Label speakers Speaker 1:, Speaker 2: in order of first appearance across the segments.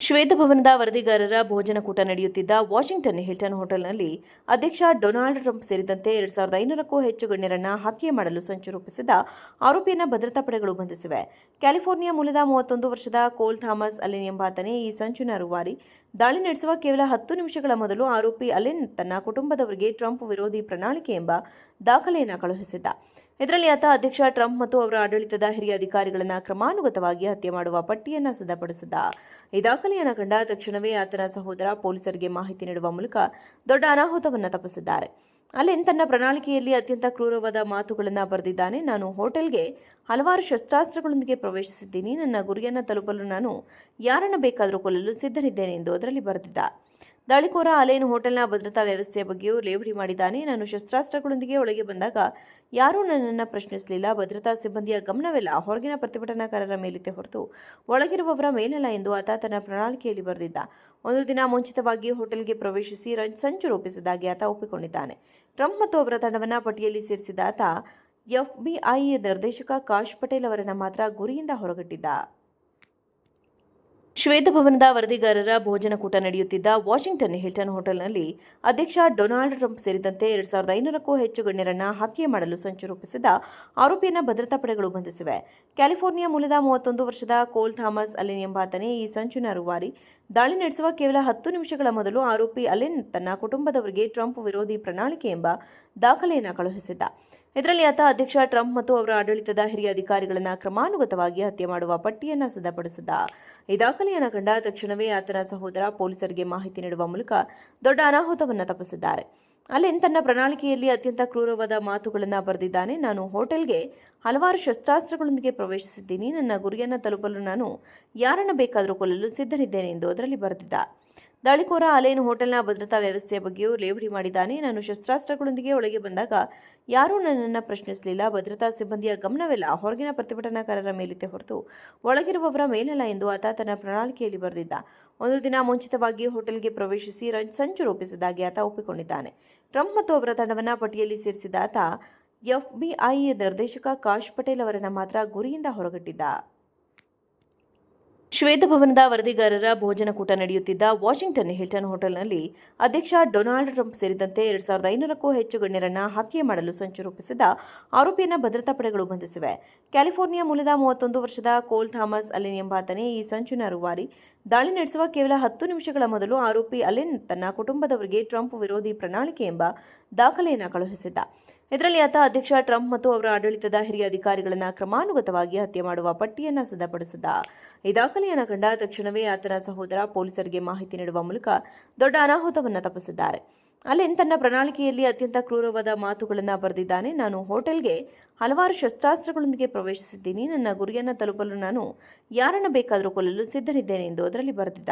Speaker 1: ಶ್ವೇತಭವನದ ವರದಿಗಾರರ ಭೋಜನ ಕೂಟ ನಡೆಯುತ್ತಿದ್ದ ವಾಷಿಂಗ್ಟನ್ ಹಿಲ್ಟನ್ ಹೋಟೆಲ್ನಲ್ಲಿ ಅಧ್ಯಕ್ಷ ಡೊನಾಲ್ಡ್ ಟ್ರಂಪ್ ಸೇರಿದಂತೆ 2500ಕ್ಕೂ ಹೆಚ್ಚು ಗಣ್ಯರನ್ನ ಹತ್ಯೆ ಮಾಡಲು ಸಂಚು ರೂಪಿಸಿದ ಆರೋಪಿಯನ್ನ ಭದ್ರತಾ ಪಡೆಗಳು ಬಂಧಿಸಿವೆ. ಕ್ಯಾಲಿಫೋರ್ನಿಯಾ ಮೂಲದ 31 ವರ್ಷದ ಕೋಲ್ ಥಾಮಸ್ ಅಲೆನ್ ಎಂಬಾತನೇ ಈ ಸಂಚಿನ ರೂವಾರಿ. ದಾಳಿ ನಡೆಸುವ ಕೇವಲ 10 ನಿಮಿಷಗಳ ಮೊದಲು ಆರೋಪಿ ಅಲೆನ್ ತನ್ನ ಕುಟುಂಬದವರಿಗೆ ಟ್ರಂಪ್ ವಿರೋಧಿ ಪ್ರಣಾಳಿಕೆ ಎಂಬ ದಾಖಲೆಯನ್ನು ಕಳುಹಿಸಿದ್ದ. ಇದರಲ್ಲಿ ಆತ ಅಧ್ಯಕ್ಷ ಟ್ರಂಪ್ ಮತ್ತು ಅವರ ಆಡಳಿತದ ಹಿರಿಯ ಅಧಿಕಾರಿಗಳನ್ನು ಕ್ರಮಾನುಗತವಾಗಿ ಹತ್ಯೆ ಮಾಡುವ ಪಟ್ಟಿಯನ್ನು ಸಿದ್ಧಪಡಿಸಿದ್ದ. ಈ ದಾಖಲೆಯನ್ನು ಕಂಡ ತಕ್ಷಣವೇ ಆತನ ಸಹೋದರ ಪೊಲೀಸರಿಗೆ ಮಾಹಿತಿ ನೀಡುವ ಮೂಲಕ ದೊಡ್ಡ ಅನಾಹುತವನ್ನು ತಪ್ಪಿಸಿದ್ದಾರೆ. ಅಲೆನ್ ತನ್ನ ಪ್ರಣಾಳಿಕೆಯಲ್ಲಿ ಅತ್ಯಂತ ಕ್ರೂರವಾದ ಮಾತುಗಳನ್ನು ಬರೆದಿದ್ದಾನೆ. ನಾನು ಹೋಟೆಲ್ಗೆ ಹಲವಾರು ಶಸ್ತ್ರಾಸ್ತ್ರಗಳೊಂದಿಗೆ ಪ್ರವೇಶಿಸಿದ್ದೀನಿ. ನನ್ನ ಗುರಿಯನ್ನು ತಲುಪಲು ನಾನು ಯಾರನ್ನು ಬೇಕಾದರೂ ಕೊಲ್ಲಲು ಸಿದ್ಧನಿದ್ದೇನೆ ಎಂದು ಅದರಲ್ಲಿ ಬರೆದಿದ್ದ. ದಾಳಿಕೋರ ಅಲೆನ್ ಹೋಟೆಲ್ನ ಭದ್ರತಾ ವ್ಯವಸ್ಥೆಯ ಬಗ್ಗೆಯೂ ಲೇವಡಿ ಮಾಡಿದ್ದಾನೆ. ನಾನು ಶಸ್ತ್ರಾಸ್ತ್ರಗಳೊಂದಿಗೆ ಒಳಗೆ ಬಂದಾಗ ಯಾರೂ ನನ್ನನ್ನು ಪ್ರಶ್ನಿಸಲಿಲ್ಲ. ಭದ್ರತಾ ಸಿಬ್ಬಂದಿಯ ಗಮನವೆಲ್ಲ ಹೊರಗಿನ ಪ್ರತಿಭಟನಾಕಾರರ ಮೇಲಿತ್ತೆ ಹೊರತು ಒಳಗಿರುವವರ ಮೇಲಲ್ಲ ಎಂದು ಆತ ತನ್ನ ಪ್ರಣಾಳಿಕೆಯಲ್ಲಿ ಬರೆದಿದ್ದ. ಒಂದು ದಿನ ಮುಂಚಿತವಾಗಿ ಹೋಟೆಲ್ಗೆ ಪ್ರವೇಶಿಸಿ ಸಂಚು ರೂಪಿಸಿದ್ದಾಗಿ ಆತ ಒಪ್ಪಿಕೊಂಡಿದ್ದಾನೆ. ಟ್ರಂಪ್ ಮತ್ತು ಅವರ ತಂಡವನ್ನು ಪಟ್ಟಿಯಲ್ಲಿ ಸೇರಿಸಿದ ಆತ ಎಫ್ಬಿಐ ನಿರ್ದೇಶಕ ಕಾಶ್ ಪಟೇಲ್ ಅವರನ್ನು ಮಾತ್ರ ಗುರಿಯಿಂದ ಹೊರಗಿಟ್ಟಿದ್ದ. ಶ್ವೇತಭವನದ ವರದಿಗಾರರ ಭೋಜನ ಕೂಟ ನಡೆಯುತ್ತಿದ್ದ ವಾಷಿಂಗ್ಟನ್ ಹಿಲ್ಟನ್ ಹೋಟೆಲ್ನಲ್ಲಿ ಅಧ್ಯಕ್ಷ ಡೊನಾಲ್ಡ್ ಟ್ರಂಪ್ ಸೇರಿದಂತೆ 2500ಕ್ಕೂ ಹೆಚ್ಚು ಗಣ್ಯರನ್ನ ಹತ್ಯೆ ಮಾಡಲು ಸಂಚು ರೂಪಿಸಿದ ಆರೋಪಿಯನ್ನ ಭದ್ರತಾ ಪಡೆಗಳು ಬಂಧಿಸಿವೆ. ಕ್ಯಾಲಿಫೋರ್ನಿಯಾ ಮೂಲದ 31 ವರ್ಷದ ಕೋಲ್ ಥಾಮಸ್ ಅಲೆನ್ ಎಂಬಾತನೇ ಈ ಸಂಚಿನ ರೂವಾರಿ. ದಾಳಿ ನಡೆಸುವ ಕೇವಲ 10 ನಿಮಿಷಗಳ ಮೊದಲು ಆರೋಪಿ ಅಲೆನ್ ತನ್ನ ಕುಟುಂಬದವರಿಗೆ ಟ್ರಂಪ್ ವಿರೋಧಿ ಪ್ರಣಾಳಿಕೆ ಎಂಬ ದಾಖಲೆಯನ್ನು ಕಳುಹಿಸಿದ್ದ. ಇದರಲ್ಲಿ ಆತ ಅಧ್ಯಕ್ಷ ಟ್ರಂಪ್ ಮತ್ತು ಅವರ ಆಡಳಿತದ ಹಿರಿಯ ಅಧಿಕಾರಿಗಳನ್ನು ಕ್ರಮಾನುಗತವಾಗಿ ಹತ್ಯೆ ಮಾಡುವ ಪಟ್ಟಿಯನ್ನು ಸಿದ್ಧಪಡಿಸಿದ್ದ. ಈ ದಾಖಲೆಯನ್ನು ಕಂಡ ತಕ್ಷಣವೇ ಆತನ ಸಹೋದರ ಪೊಲೀಸರಿಗೆ ಮಾಹಿತಿ ನೀಡುವ ಮೂಲಕ ದೊಡ್ಡ ಅನಾಹುತವನ್ನು ತಪ್ಪಿಸಿದ್ದಾರೆ. ಅಲೆನ್ ತನ್ನ ಪ್ರಣಾಳಿಕೆಯಲ್ಲಿ ಅತ್ಯಂತ ಕ್ರೂರವಾದ ಮಾತುಗಳನ್ನು ಬರೆದಿದ್ದಾನೆ. ನಾನು ಹೋಟೆಲ್ಗೆ ಹಲವಾರು ಶಸ್ತ್ರಾಸ್ತ್ರಗಳೊಂದಿಗೆ ಪ್ರವೇಶಿಸಿದ್ದೀನಿ. ನನ್ನ ಗುರಿಯನ್ನು ತಲುಪಲು ನಾನು ಯಾರನ್ನು ಬೇಕಾದರೂ ಕೊಲ್ಲಲು ಸಿದ್ಧನಿದ್ದೇನೆ ಎಂದು ಅದರಲ್ಲಿ ಬರೆದಿದ್ದ. ದಾಳಿಕೋರ ಅಲೆನ್ ಹೋಟೆಲ್ನ ಭದ್ರತಾ ವ್ಯವಸ್ಥೆಯ ಬಗ್ಗೆಯೂ ಲೇವಡಿ ಮಾಡಿದ್ದಾನೆ. ನಾನು ಶಸ್ತ್ರಾಸ್ತ್ರಗಳೊಂದಿಗೆ ಒಳಗೆ ಬಂದಾಗ ಯಾರೂ ನನ್ನನ್ನು ಪ್ರಶ್ನಿಸಲಿಲ್ಲ. ಭದ್ರತಾ ಸಿಬ್ಬಂದಿಯ ಗಮನವೆಲ್ಲ ಹೊರಗಿನ ಪ್ರತಿಭಟನಾಕಾರರ ಮೇಲಿತ್ತೆ ಹೊರತು ಒಳಗಿರುವವರ ಮೇಲಲ್ಲ ಎಂದು ಆತ ತನ್ನ ಪ್ರಣಾಳಿಕೆಯಲ್ಲಿ ಬರೆದಿದ್ದ. ಒಂದು ದಿನ ಮುಂಚಿತವಾಗಿ ಹೋಟೆಲ್ಗೆ ಪ್ರವೇಶಿಸಿ ಸಂಚು ರೂಪಿಸಿದ್ದಾಗಿ ಆತ ಒಪ್ಪಿಕೊಂಡಿದ್ದಾನೆ. ಟ್ರಂಪ್ ಮತ್ತು ಅವರ ತಂಡವನ್ನು ಪಟ್ಟಿಯಲ್ಲಿ ಸೇರಿಸಿದ ಆತ ಎಫ್ಬಿಐ ನಿರ್ದೇಶಕ ಕಾಶ್ ಪಟೇಲ್ ಅವರನ್ನು ಮಾತ್ರ ಗುರಿಯಿಂದ ಹೊರಗಿಟ್ಟಿದ್ದ. ಶ್ವೇತಭವನದ ವರದಿಗಾರರ ಭೋಜನ ಕೂಟ ನಡೆಯುತ್ತಿದ್ದ ವಾಷಿಂಗ್ಟನ್ ಹಿಲ್ಟನ್ ಹೋಟೆಲ್ನಲ್ಲಿ ಅಧ್ಯಕ್ಷ ಡೊನಾಲ್ಡ್ ಟ್ರಂಪ್ ಸೇರಿದಂತೆ 2500ಕ್ಕೂ ಹೆಚ್ಚು ಗಣ್ಯರನ್ನ ಹತ್ಯೆ ಮಾಡಲು ಸಂಚು ರೂಪಿಸಿದ ಆರೋಪಿಯನ್ನ ಭದ್ರತಾ ಪಡೆಗಳು ಬಂಧಿಸಿವೆ. ಕ್ಯಾಲಿಫೋರ್ನಿಯಾ ಮೂಲದ 31 ವರ್ಷದ ಕೋಲ್ ಥಾಮಸ್ ಅಲೆನ್ ಎಂಬಾತನೇ ಈ ಸಂಚಿನ ರೂವಾರಿ. ದಾಳಿ ನಡೆಸುವ ಕೇವಲ 10 ನಿಮಿಷಗಳ ಮೊದಲು ಆರೋಪಿ ಅಲೆನ್ ತನ್ನ ಕುಟುಂಬದವರಿಗೆ ಟ್ರಂಪ್ ವಿರೋಧಿ ಪ್ರಣಾಳಿಕೆ ಎಂಬ ದಾಖಲೆಯನ್ನು ಕಳುಹಿಸಿದ್ದ. ಇದರಲ್ಲಿ ಆತ ಅಧ್ಯಕ್ಷ ಟ್ರಂಪ್ ಮತ್ತು ಅವರ ಆಡಳಿತದ ಹಿರಿಯ ಅಧಿಕಾರಿಗಳನ್ನು ಕ್ರಮಾನುಗತವಾಗಿ ಹತ್ಯೆ ಮಾಡುವ ಪಟ್ಟಿಯನ್ನು ಸಿದ್ಧಪಡಿಸಿದ್ದ. ಈ ದಾಖಲೆಯನ್ನು ಕಂಡ ತಕ್ಷಣವೇ ಆತನ ಸಹೋದರ ಪೊಲೀಸರಿಗೆ ಮಾಹಿತಿ ನೀಡುವ ಮೂಲಕ ದೊಡ್ಡ ಅನಾಹುತವನ್ನು ತಪ್ಪಿಸಿದ್ದಾರೆ. ಅಲೆನ್ ತನ್ನ ಪ್ರಣಾಳಿಕೆಯಲ್ಲಿ ಅತ್ಯಂತ ಕ್ರೂರವಾದ ಮಾತುಗಳನ್ನು ಬರೆದಿದ್ದಾನೆ. ನಾನು ಹೋಟೆಲ್ಗೆ ಹಲವಾರು ಶಸ್ತ್ರಾಸ್ತ್ರಗಳೊಂದಿಗೆ ಪ್ರವೇಶಿಸಿದ್ದೀನಿ. ನನ್ನ ಗುರಿಯನ್ನು ತಲುಪಲು ನಾನು ಯಾರನ್ನು ಬೇಕಾದರೂ ಕೊಲ್ಲಲು ಸಿದ್ಧನಿದ್ದೇನೆ ಎಂದು ಅದರಲ್ಲಿ ಬರೆದಿದ್ದ.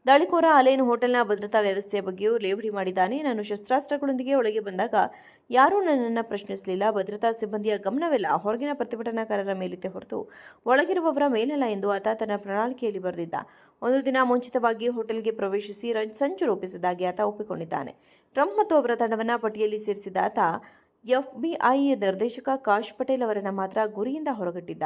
Speaker 1: ದಾಳಿಕೋರ ಅಲೆನ್ ಹೋಟೆಲ್ನ ಭದ್ರತಾ ವ್ಯವಸ್ಥೆಯ ಬಗ್ಗೆಯೂ ಲೇವಡಿ ಮಾಡಿದ್ದಾನೆ. ನಾನು ಶಸ್ತ್ರಾಸ್ತ್ರಗಳೊಂದಿಗೆ ಒಳಗೆ ಬಂದಾಗ ಯಾರೂ ನನ್ನನ್ನು ಪ್ರಶ್ನಿಸಲಿಲ್ಲ. ಭದ್ರತಾ ಸಿಬ್ಬಂದಿಯ ಗಮನವೆಲ್ಲ ಹೊರಗಿನ ಪ್ರತಿಭಟನಾಕಾರರ ಮೇಲಿತ್ತೆ ಹೊರತು ಒಳಗಿರುವವರ ಮೇಲಲ್ಲ ಎಂದು ಆತ ತನ್ನ ಪ್ರಣಾಳಿಕೆಯಲ್ಲಿ ಬರೆದಿದ್ದ. ಒಂದು ದಿನ ಮುಂಚಿತವಾಗಿ ಹೋಟೆಲ್ಗೆ ಪ್ರವೇಶಿಸಿ ಸಂಚು ರೂಪಿಸಿದ್ದಾಗಿ ಆತ ಒಪ್ಪಿಕೊಂಡಿದ್ದಾನೆ. ಟ್ರಂಪ್ ಮತ್ತು ಅವರ ತಂಡವನ್ನು ಪಟ್ಟಿಯಲ್ಲಿ ಸೇರಿಸಿದ ಆತ ಎಫ್ಬಿಐ ನಿರ್ದೇಶಕ ಕಾಶ್ ಪಟೇಲ್ ಅವರನ್ನು ಮಾತ್ರ ಗುರಿಯಿಂದ ಹೊರಗಿಟ್ಟಿದ್ದ.